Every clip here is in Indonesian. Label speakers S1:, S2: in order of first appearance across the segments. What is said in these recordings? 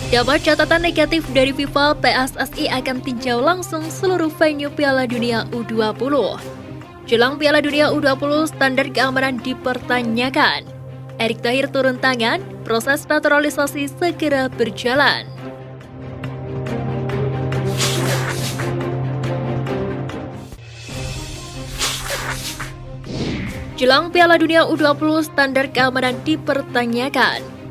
S1: Dapat catatan negatif dari FIFA, PSSI akan tinjau langsung seluruh venue Piala Dunia U20. Jelang Piala Dunia U20, standar keamanan dipertanyakan. Erick Thohir turun tangan, proses naturalisasi segera berjalan. Jelang Piala Dunia U20, standar keamanan dipertanyakan.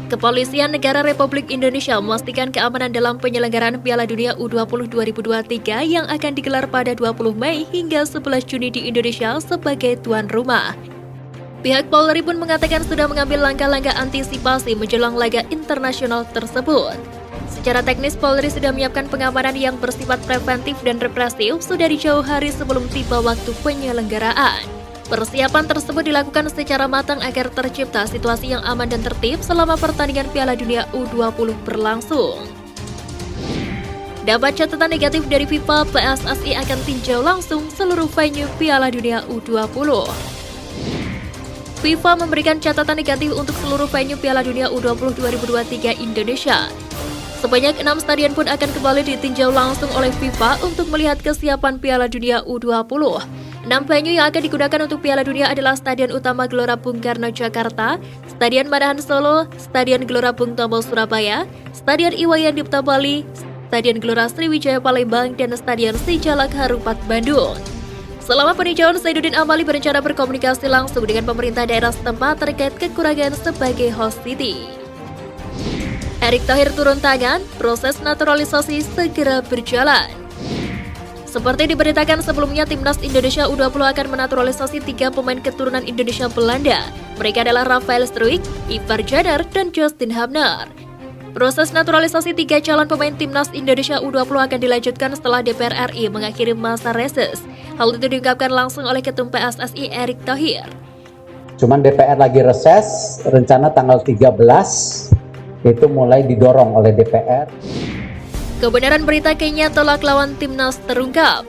S1: Kepolisian Negara Republik Indonesia memastikan keamanan dalam penyelenggaraan Piala Dunia U20 2023 yang akan digelar pada 20 Mei hingga 11 Juni di Indonesia sebagai tuan rumah. Pihak Polri pun mengatakan sudah mengambil langkah-langkah antisipasi menjelang laga internasional tersebut. Secara teknis, Polri sudah menyiapkan pengamanan yang bersifat preventif dan represif sudah di jauh hari sebelum tiba waktu penyelenggaraan. Persiapan tersebut dilakukan secara matang agar tercipta situasi yang aman dan tertib selama pertandingan Piala Dunia U20 berlangsung. Dapat catatan negatif dari FIFA, PSSI akan tinjau langsung seluruh venue Piala Dunia U20. FIFA memberikan catatan negatif untuk seluruh venue Piala Dunia U20 2023 Indonesia. Sebanyak 6 stadion pun akan kembali ditinjau langsung oleh FIFA untuk melihat kesiapan Piala Dunia U20. 6 venue yang akan digunakan untuk Piala Dunia adalah Stadion Utama Gelora Bung Karno Jakarta, Stadion Manahan Solo, Stadion Gelora Bung Tomo Surabaya, Stadion Iwayan Dipta Bali, Stadion Gelora Sriwijaya Palembang, dan Stadion Sijalak Harupat Bandung. Selama peninjauan, Zainuddin Amali berencana berkomunikasi langsung dengan pemerintah daerah setempat terkait kekurangan sebagai host city. Erick Thohir turun tangan, proses naturalisasi segera berjalan. Seperti diberitakan sebelumnya, Timnas Indonesia U20 akan menaturalisasi 3 pemain keturunan Indonesia Belanda. Mereka adalah Rafael Struijk, Ivar Jenner, dan Justin Hubner. Proses naturalisasi 3 calon pemain Timnas Indonesia U20 akan dilanjutkan setelah DPR RI mengakhiri masa reses. Hal itu diungkapkan langsung oleh Ketum PSSI Erick Thohir.
S2: Cuman DPR lagi reses, rencana tanggal 13 itu mulai didorong oleh DPR.
S1: Kebenaran berita Kenya tolak lawan Timnas terungkap.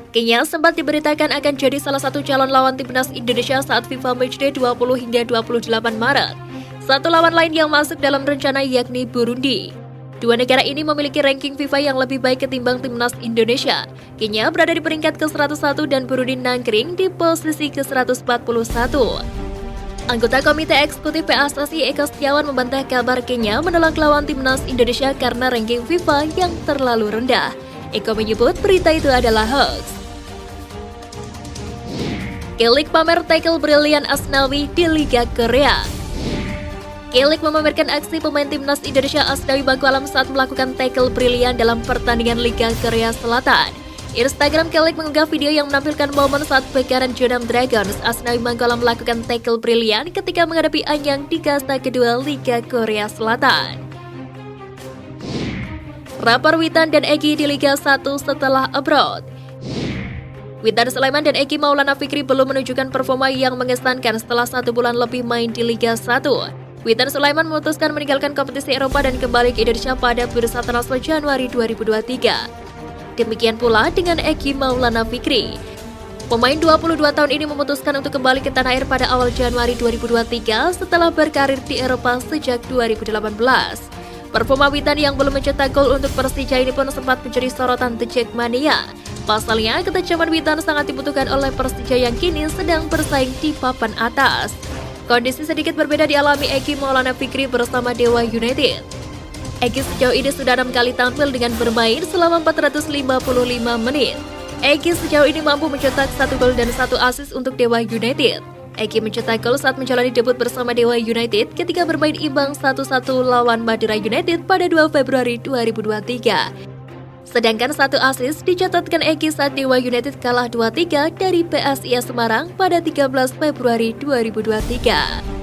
S1: Kenya sempat diberitakan akan jadi salah satu calon lawan Timnas Indonesia saat FIFA Matchday 20 hingga 28 Maret. Satu lawan lain yang masuk dalam rencana yakni Burundi. Dua negara ini memiliki ranking FIFA yang lebih baik ketimbang Timnas Indonesia. Kenya berada di peringkat ke-101 dan Burundi nangkring di posisi ke-141. Anggota Komite Eksekutif PSSI Eka Setiawan membantah kabar Kenya menolak lawan Timnas Indonesia karena ranking FIFA yang terlalu rendah. Eko menyebut berita itu adalah hoax. K-League pamer tackle brilian Asnawi di Liga Korea. K-League memamerkan aksi pemain Timnas Indonesia Asnawi Bangkualam saat melakukan tackle brilian dalam pertandingan Liga Korea Selatan. Instagram K-League mengunggah video yang menampilkan momen saat bekaran Jeonnam Dragons Asnawi Bangkualam melakukan tackle brilian ketika menghadapi Anyang di kasta kedua Liga Korea Selatan. Rapor Witan dan Egy di Liga 1 setelah abroad. Witan Sulaiman dan Egy Maulana Fikri belum menunjukkan performa yang mengesankan setelah 1 bulan lebih main di Liga 1. Witan Sulaiman memutuskan meninggalkan kompetisi Eropa dan kembali ke Indonesia pada bursa transfer Januari 2023. Demikian pula dengan Egy Maulana Fikri. Pemain 22 tahun ini memutuskan untuk kembali ke tanah air pada awal Januari 2023 setelah berkarir di Eropa sejak 2018. Performa Witan yang belum mencetak gol untuk Persija ini pun sempat menjadi sorotan The Jackmania. Pasalnya, ketajaman Witan sangat dibutuhkan oleh Persija yang kini sedang bersaing di papan atas. Kondisi sedikit berbeda dialami Egy Maulana Fikri bersama Dewa United. Egy sejauh ini sudah 6 kali tampil dengan bermain selama 455 menit. Egy sejauh ini mampu mencetak 1 gol dan 1 assist untuk Dewa United. Egy mencetak gol saat menjalani debut bersama Dewa United ketika bermain imbang 1-1 lawan Madura United pada 2 Februari 2023. Sedangkan 1 assist dicatatkan Egy saat Dewa United kalah 2-3 dari PSIS Semarang pada 13 Februari 2023.